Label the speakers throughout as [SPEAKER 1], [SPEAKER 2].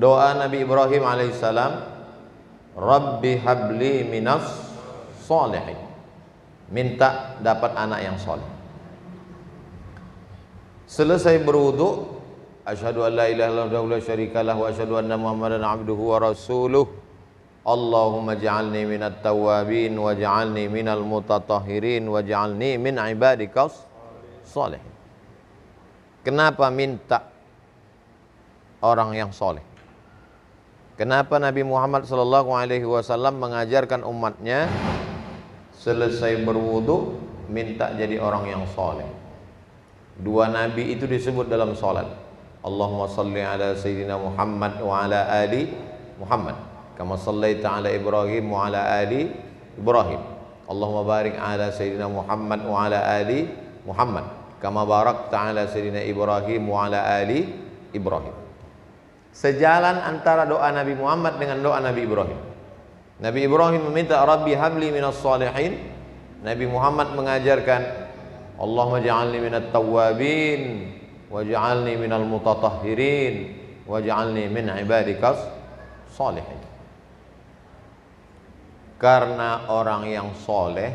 [SPEAKER 1] doa Nabi Ibrahim alaihissalam, Rabbi habli minas sholihin, minta dapat anak yang soleh. Selesai berwudu, asyhadu an la ilaha illallah wa la syarikalah wa asyhadu anna muhammadan abduhu wa rasuluh, Allahumma ja'alni minat tawwabin wa ja'alni minal mutatahhirin wa ja'alni min ibadikas sholihin. Kenapa minta orang yang soleh? Kenapa Nabi Muhammad SAW mengajarkan umatnya selesai berwudu minta jadi orang yang soleh? Dua nabi itu disebut dalam salat. Allahumma salli ala sayyidina Muhammad wa ala ali Muhammad kama sallaita ala Ibrahim wa ala ali Ibrahim. Allahumma barik ala sayyidina Muhammad wa ala ali Muhammad kama barakta ala sayyidina Ibrahim wa ala ali Ibrahim. Sejalan antara doa Nabi Muhammad dengan doa Nabi Ibrahim. Nabi Ibrahim meminta Rabbi habli minas sholihin. Nabi Muhammad mengajarkan Allahumma ja'alni minat tawwabin wa ja'alni minal mutatahhirin wa ja'alni min ibadikas sholihin. Karena orang yang soleh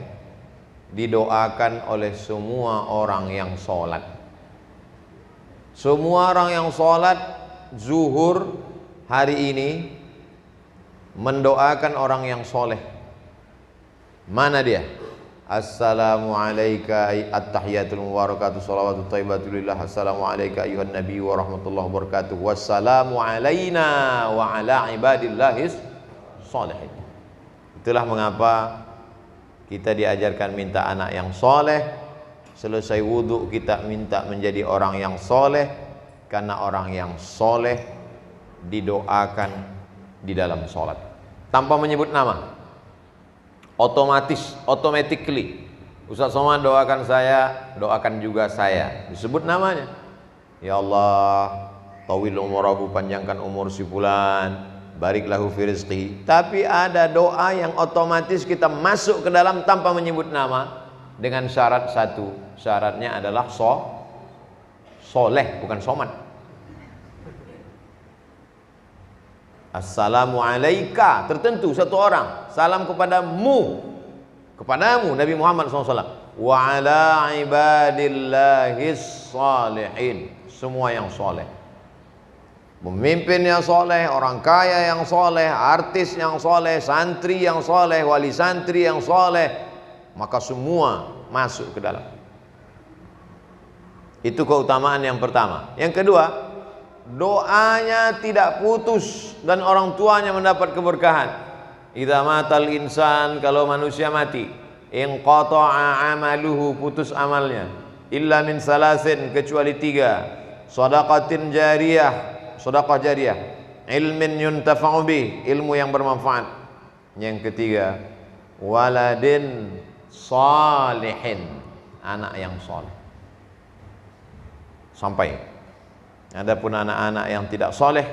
[SPEAKER 1] didoakan oleh semua orang yang sholat. Semua orang yang sholat zuhur hari ini mendoakan orang yang soleh. Mana dia? Assalamu alayka at-tahiyatul mubarakatuh salawatu thayyibatu lillah. Assalamu alayka ayuhan nabi wa rahmatullahi wabarakatuh. Wassalamu alayna wa ala ibadillahis sholihin. Itulah mengapa kita diajarkan minta anak yang soleh. Selesai wudhu kita minta menjadi orang yang soleh, karena orang yang soleh didoakan di dalam sholat tanpa menyebut nama. Otomatis, automatically, Ustaz Somad doakan saya, doakan juga saya, disebut namanya. Ya Allah, tawil umurahu, panjangkan umur si fulan, barik lahu fi rizqihi. Tapi ada doa yang otomatis kita masuk ke dalam tanpa menyebut nama, dengan syarat satu. Syaratnya adalah soleh, bukan somad. Assalamu alayka, tertentu satu orang, salam kepadamu Nabi Muhammad SAW, wa ala ibadillahis sholihin, semua yang soleh, pemimpin yang soleh, orang kaya yang soleh, artis yang soleh, santri yang soleh, wali santri yang soleh, maka semua masuk ke dalam. Itu keutamaan yang pertama. Yang kedua, doanya tidak putus dan orang tuanya mendapat keberkahan. Idza matal insan, kalau manusia mati, inqata'a amaluhu, putus amalnya, illa min salasin, kecuali tiga. Shadaqatin jariyah, sedekah jariyah, ilmin yuntafa'u bih, ilmu yang bermanfaat. Yang ketiga, waladin salihin, anak yang soleh. Sampai adapun anak-anak yang tidak soleh,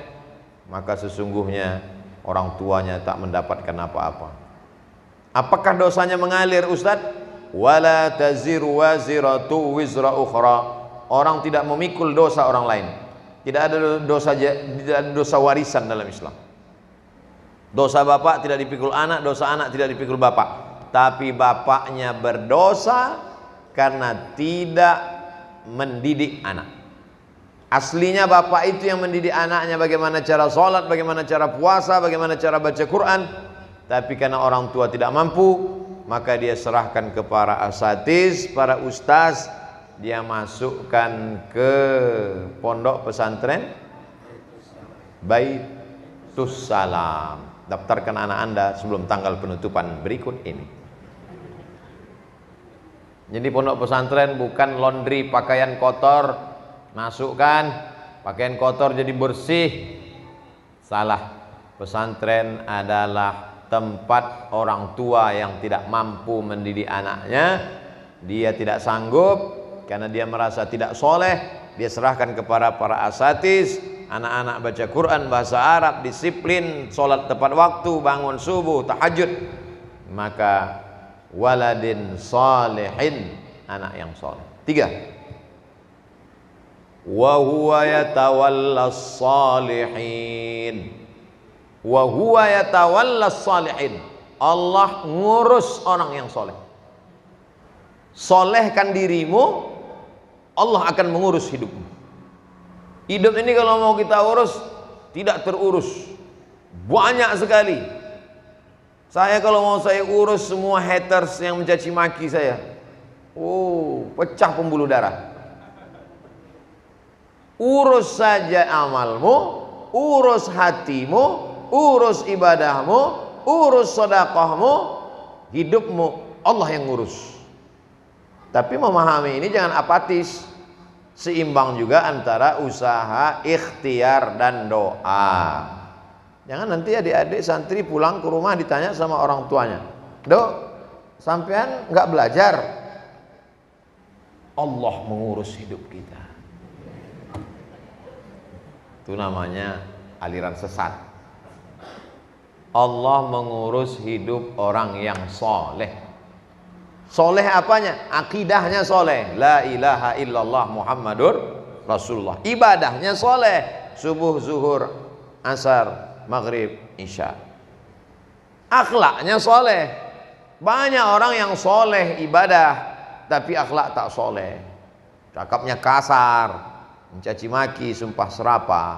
[SPEAKER 1] maka sesungguhnya orang tuanya tak mendapatkan apa-apa. Apakah dosanya mengalir, Ustaz? Wala taziru waziratu wizra ukhra. Orang tidak memikul dosa orang lain. Tidak ada dosa warisan dalam Islam. Dosa bapak tidak dipikul anak, dosa anak tidak dipikul bapak. Tapi bapaknya berdosa karena tidak mendidik anak. Aslinya bapak itu yang mendidik anaknya bagaimana cara sholat, bagaimana cara puasa, bagaimana cara baca Quran. Tapi karena orang tua tidak mampu, maka dia serahkan ke para asatiz, para ustaz. Dia masukkan ke pondok pesantren Baitus Salam. Daftarkan anak Anda sebelum tanggal penutupan berikut ini. Jadi pondok pesantren bukan laundry pakaian kotor, masukkan pakaian kotor jadi bersih. Salah. Pesantren adalah tempat orang tua yang tidak mampu mendidik anaknya. Dia tidak sanggup karena dia merasa tidak soleh. Dia serahkan kepada para asatiz. Anak-anak baca Quran bahasa Arab, disiplin, sholat tepat waktu, bangun subuh, tahajud. Maka waladin salihin, anak yang soleh. 3. wa huwa yatawallas salihin. Wa huwa yatawallas salihin. Allah ngurus orang yang soleh. Solehkan dirimu, Allah akan mengurus hidupmu. Hidup ini kalau mau kita urus tidak terurus, banyak sekali. Saya kalau mau saya urus semua haters yang mencaci maki saya, pecah pembuluh darah. Urus saja amalmu, urus hatimu, urus ibadahmu, urus sedekahmu, hidupmu Allah yang ngurus. Tapi memahami ini jangan apatis, seimbang juga antara usaha, ikhtiar dan doa. Jangan nanti adik-adik santri pulang ke rumah ditanya sama orang tuanya, "Dok, sampean nggak belajar?" Allah mengurus hidup kita. Itu namanya aliran sesat. Allah mengurus hidup orang yang soleh. Soleh apanya? Akidahnya soleh, la ilaha illallah Muhammadur Rasulullah. Ibadahnya soleh, subuh, zuhur, asar, maghrib, isya. Akhlaknya soleh. Banyak orang yang soleh ibadah, tapi akhlak tak soleh. Cakapnya kasar, mencaci maki, sumpah serapah.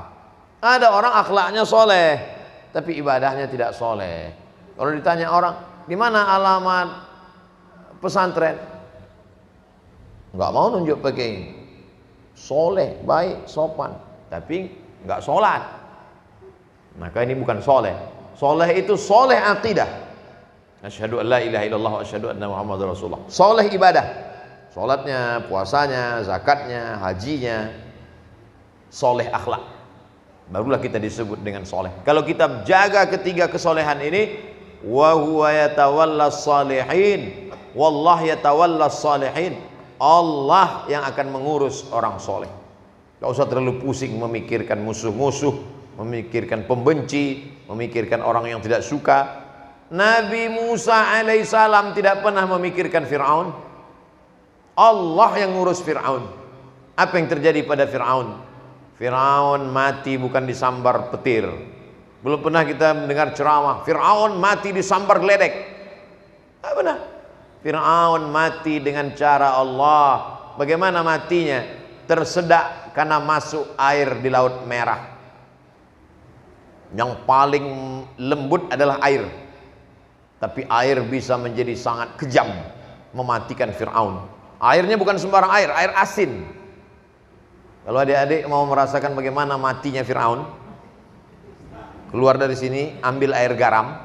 [SPEAKER 1] Ada orang akhlaknya soleh, tapi ibadahnya tidak soleh. Kalau ditanya orang, di mana alamat pesantren? Nggak mau nunjuk pakai soleh, baik, sopan, tapi nggak sholat. Maka ini bukan soleh. Soleh itu soleh akidah. Asyhadu an la ilaha illallah wa asyhadu anna Muhammadar Rasulullah. Soleh ibadah, sholatnya, puasanya, zakatnya, hajinya. Soleh akhlak, barulah kita disebut dengan soleh. Kalau kita jaga ketiga kesolehan ini, wa huwa yatawallas salihin, wallah yatawallas salihin. Allah yang akan mengurus orang soleh. Gak usah terlalu pusing memikirkan musuh-musuh, memikirkan pembenci, memikirkan orang yang tidak suka. Nabi Musa alaihissalam tidak pernah memikirkan Fir'aun. Allah yang ngurus Fir'aun. Apa yang terjadi pada Fir'aun? Fir'aun mati bukan disambar petir. Belum pernah kita mendengar ceramah Fir'aun mati disambar geledek. Tidak benar. Fir'aun mati dengan cara Allah. Bagaimana matinya? Tersedak karena masuk air di Laut Merah. Yang paling lembut adalah air, tapi air bisa menjadi sangat kejam, mematikan Fir'aun. Airnya bukan sembarang air, air asin. Kalau adik-adik mau merasakan bagaimana matinya Fir'aun, keluar dari sini, ambil air garam,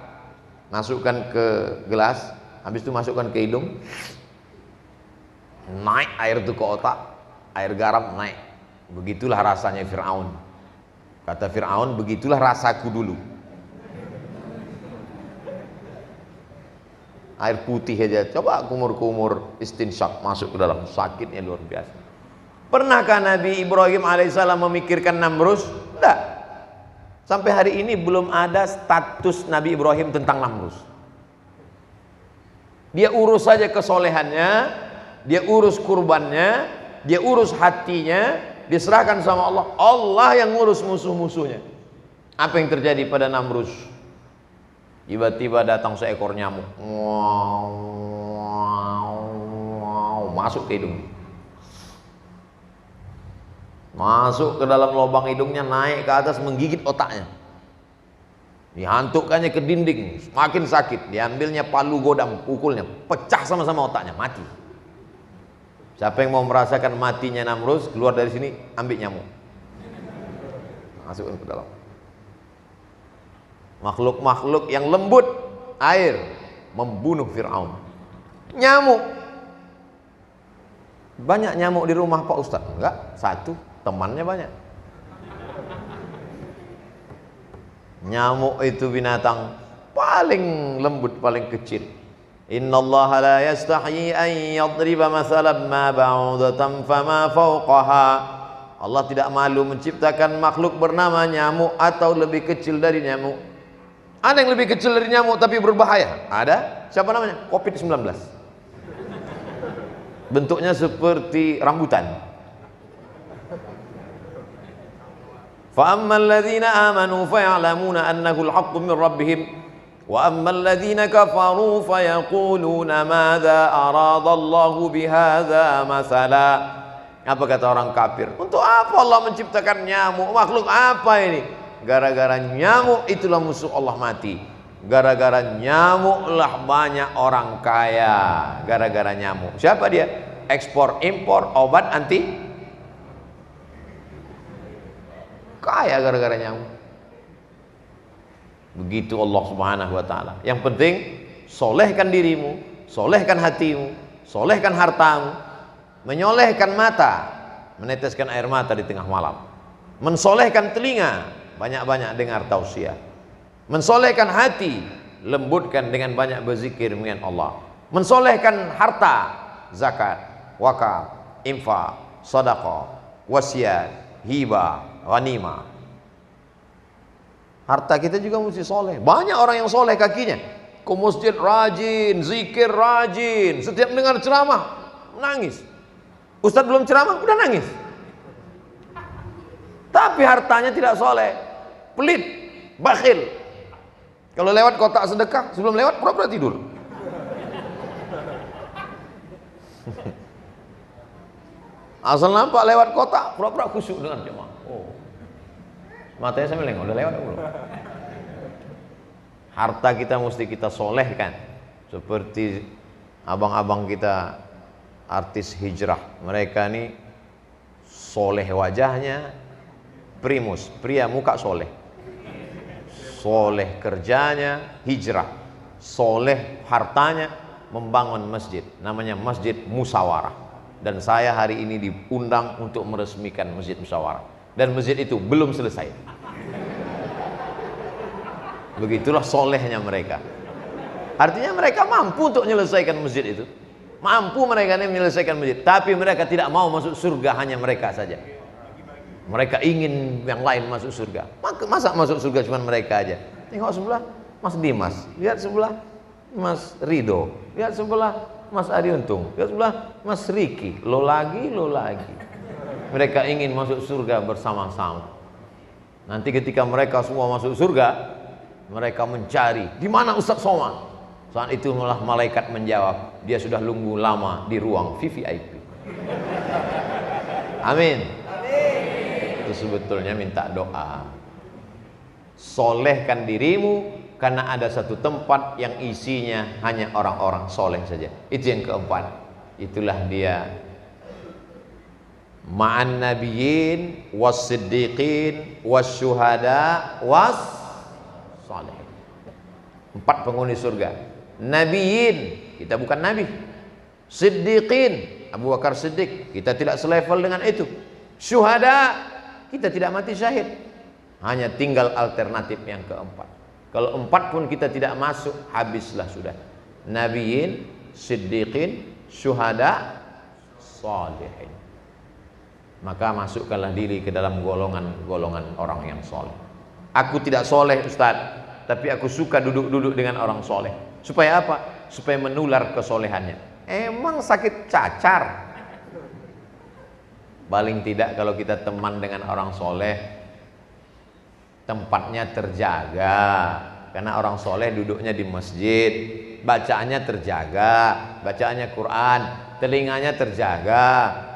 [SPEAKER 1] masukkan ke gelas, habis itu masukkan ke hidung, naik air itu ke otak, air garam naik. Begitulah rasanya Fir'aun. Kata Fir'aun, begitulah rasaku dulu. Air putih aja, coba kumur-kumur istinsyak masuk ke dalam, sakitnya luar biasa. Pernahkah Nabi Ibrahim alaihissalam memikirkan Namrus? Tidak. Sampai hari ini belum ada status Nabi Ibrahim tentang Namrus. Dia urus saja kesolehannya, dia urus kurbannya, dia urus hatinya, diserahkan sama Allah. Allah yang ngurus musuh-musuhnya. Apa yang terjadi pada Namrus? Tiba-tiba datang seekor nyamuk, masuk ke hidung, masuk ke dalam lubang hidungnya, naik ke atas, menggigit otaknya, dihantukkannya ke dinding, semakin sakit, diambilnya palu godam, pukulnya, pecah sama-sama otaknya, mati. Siapa yang mau merasakan matinya Namrus, keluar dari sini, ambil nyamuk, masukkan ke dalam. Makhluk-makhluk yang lembut, air, membunuh Fir'aun. Nyamuk, banyak nyamuk di rumah Pak Ustadz? Enggak, satu, temannya banyak. Nyamuk itu binatang paling lembut, paling kecil. Innallaha la yastahyi an yadriba mathalan ma ba'udatan fama fawqaha. Allah tidak malu menciptakan makhluk bernama nyamuk atau lebih kecil dari nyamuk. Ada yang lebih kecil dari nyamuk tapi berbahaya? Ada. Siapa namanya? COVID-19. Bentuknya seperti rambutan. Fa ammal ladzina amanu fayalamuna annahu al-haqqu min rabbihim wa ammal ladzina kafaru fayaquluna madza aradallahu bihadza masala. Apa kata orang kafir? Untuk apa Allah menciptakan nyamuk? Makhluk apa ini? Gara-gara nyamuk itulah musuh Allah mati. Gara-gara nyamuklah banyak orang kaya. Gara-gara nyamuk. Siapa dia? Ekspor impor obat anti kaya gara-gara nyamuk. Begitu Allah Subhanahu wa taala. Yang penting solehkan dirimu, solehkan hatimu, solehkan hartamu, menyolehkan mata, meneteskan air mata di tengah malam, mensolehkan telinga, banyak-banyak dengar tausiah, mensolehkan hati, lembutkan dengan banyak berzikir dengan Allah, mensolehkan harta, zakat, wakaf, infak, sedekah, wasiat, hibah, ghanimah. Harta kita juga mesti soleh. Banyak orang yang soleh kakinya, ke masjid rajin, zikir rajin, setiap dengar ceramah nangis. Ustadz belum ceramah udah nangis. Tapi hartanya tidak soleh, pelit, bakhil. Kalau lewat kotak sedekah, sebelum lewat pura-pura tidur. Asal nampak lewat kotak, pura-pura khusyuk dengan jemaah. Oh, matanya sambil nengok, udah lewat belum? Harta kita mesti kita solehkan. Seperti abang-abang kita artis hijrah, mereka ini soleh wajahnya, primus, pria muka soleh, soleh kerjanya, hijrah, soleh hartanya, membangun masjid, namanya Masjid Musyawarah. Dan saya hari ini diundang untuk meresmikan Masjid Musyawarah, dan masjid itu belum selesai. Begitulah solehnya mereka. Artinya mereka mampu untuk menyelesaikan masjid itu. Mampu mereka ini menyelesaikan masjid, tapi mereka tidak mau masuk surga, hanya mereka saja. Mereka ingin yang lain masuk surga. Masa masuk surga cuma mereka aja? Tengok sebelah Mas Dimas, lihat sebelah Mas Rido, lihat sebelah Mas Adi Untung, lihat sebelah Mas Riki, lo lagi. Mereka ingin masuk surga bersama-sama. Nanti ketika mereka semua masuk surga, mereka mencari di mana Ustadz Somad. Saat itu malah malaikat menjawab, dia sudah nunggu lama di ruang VVIP. Amin. Itu sebetulnya minta doa. Solehkan dirimu, karena ada satu tempat yang isinya hanya orang-orang soleh saja. Itu yang keempat. Itulah dia ma'an nabiyyin was-siddiqin was-syuhada was-salihin. 4 penghuni surga. Nabiyyin, kita bukan nabi. Siddiqin, Abu Bakar Siddiq, kita tidak selevel dengan itu. Syuhada, kita tidak mati syahid. Hanya tinggal alternatif yang keempat. Kalau 4 pun kita tidak masuk, habislah sudah. Nabiyyin, siddiqin, syuhada, salihin. Maka masukkanlah diri ke dalam golongan orang yang soleh. Aku tidak soleh Ustaz, tapi aku suka duduk-duduk dengan orang soleh. Supaya apa? Supaya menular kesolehannya. Emang sakit cacar? Paling tidak kalau kita teman dengan orang soleh, tempatnya terjaga. Karena orang soleh duduknya di masjid, bacaannya terjaga, bacaannya Quran, telinganya terjaga,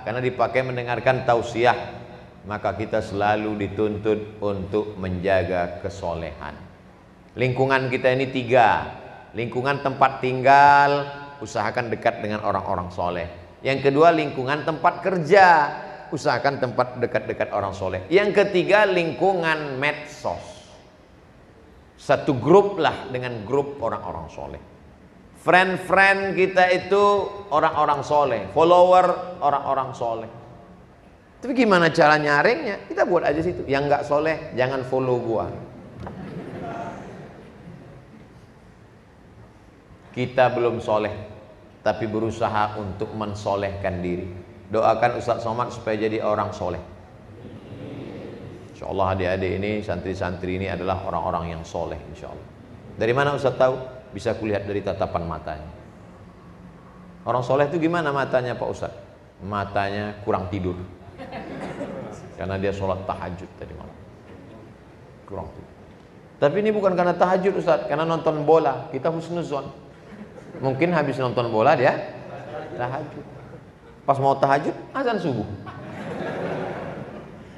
[SPEAKER 1] karena dipakai mendengarkan tausiah. Maka kita selalu dituntut untuk menjaga kesolehan. Lingkungan kita ini 3. Lingkungan tempat tinggal, usahakan dekat dengan orang-orang soleh. Yang kedua, lingkungan tempat kerja, usahakan tempat dekat-dekat orang soleh. Yang ketiga, lingkungan medsos. Satu grup lah dengan grup orang-orang soleh. Friend-friend kita itu orang-orang soleh, follower orang-orang soleh. Tapi gimana cara nyaringnya? Kita buat aja situ. Yang nggak soleh jangan follow gua. Kita belum soleh, tapi berusaha untuk mensolehkan diri. Doakan Ustadz Somad supaya jadi orang soleh. Insya Allah adik-adik ini, santri-santri ini adalah orang-orang yang soleh insya Allah. Dari mana Ustadz tahu? Bisa kulihat dari tatapan matanya. Orang soleh itu gimana matanya Pak Ustadz? Matanya kurang tidur, karena dia sholat tahajud tadi malam. kurang. Tapi ini bukan karena tahajud Ustaz, karena nonton bola kita husnuzon. Mungkin habis nonton bola dia tahajud. Pas mau tahajud azan subuh.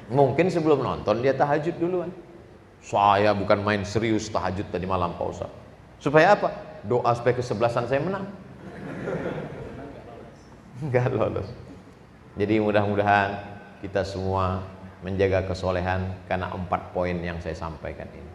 [SPEAKER 1] Mungkin sebelum nonton dia tahajud duluan. Saya bukan main serius tahajud tadi malam Pak Ustaz. Supaya apa? Doa supaya kesebelasan saya menang. Enggak lolos. Jadi mudah-mudahan kita semua menjaga kesolehan karena 4 poin yang saya sampaikan ini.